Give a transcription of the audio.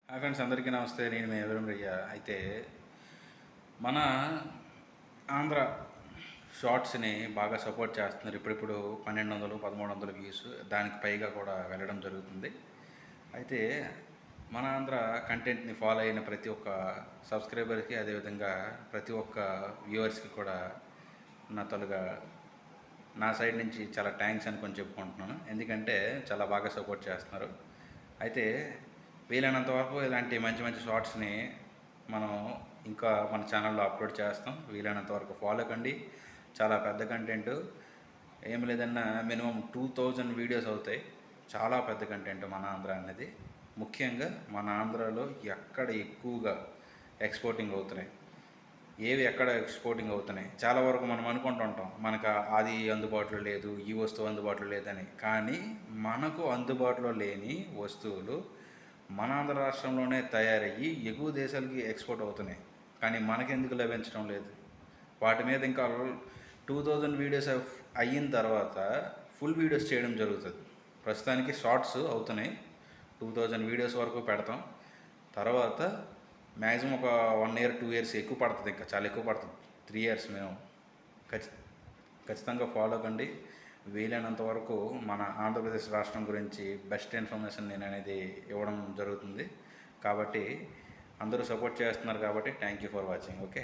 Hi friends, అందరికీ నమస్తే. నేను మీ ఎవరం రయ్య. అయితే మన ఆంధ్ర షార్ట్స్ని బాగా సపోర్ట్ చేస్తున్నారు. ఇప్పుడిప్పుడు 1200, 1300 వ్యూస్ దానికి పైగా కూడా వెళ్ళడం జరుగుతుంది. అయితే మన ఆంధ్ర కంటెంట్ని ఫాలో అయిన ప్రతి ఒక్క సబ్స్క్రైబర్కి, అదేవిధంగా ప్రతి ఒక్క వ్యూవర్స్కి కూడా నా సైడ్ నుంచి చాలా థ్యాంక్స్ అనుకొని చెప్పుకుంటున్నాను. ఎందుకంటే చాలా బాగా సపోర్ట్ చేస్తున్నారు. అయితే వీలైనంత వరకు ఇలాంటి మంచి మంచి షార్ట్స్ని మనం ఇంకా మన ఛానల్లో అప్లోడ్ చేస్తాం. వీలైనంత వరకు ఫాలో కండి. చాలా పెద్ద కంటెంట్, ఏం లేదన్నా మినిమం 2000 వీడియోస్ అవుతాయి. చాలా పెద్ద కంటెంట్ మన ఆంధ్ర అనేది. ముఖ్యంగా మన ఆంధ్రాలో ఎక్కడ ఎక్కువగా ఎక్స్పోర్టింగ్ అవుతున్నాయి, ఏవి ఎక్కడ ఎక్స్పోర్టింగ్ అవుతున్నాయి, చాలా వరకు మనం అనుకుంటుంటాం మనకు అది అందుబాటులో లేదు, ఈ వస్తువు అందుబాటులో లేదని. కానీ మనకు అందుబాటులో లేని వస్తువులు మన ఆంధ్ర రాష్ట్రంలోనే తయారయ్యి ఎగువ దేశాలకి ఎక్స్పోర్ట్ అవుతున్నాయి. కానీ మనకెందుకు లభించడం లేదు? వాటి మీద ఇంకా 2000 వీడియోస్ అయిన తర్వాత ఫుల్ వీడియోస్ చేయడం జరుగుతుంది. ప్రస్తుతానికి షార్ట్స్ అవుతున్నాయి. 2000 వీడియోస్ వరకు పెడతాం. తర్వాత మ్యాక్సిమం ఒక 1 ఇయర్ 2 ఇయర్స్ ఎక్కువ పడుతుంది, ఇంకా చాలా ఎక్కువ పడుతుంది. 3 ఇయర్స్ మేము ఖచ్చితంగా ఫాలో కండి. వీలైనంత వరకు మన ఆంధ్రప్రదేశ్ రాష్ట్రం గురించి బెస్ట్ ఇన్ఫర్మేషన్ నేను అనేది ఇవ్వడం జరుగుతుంది. కాబట్టి అందరూ సపోర్ట్ చేస్తున్నారు కాబట్టి thank you for watching. Okay.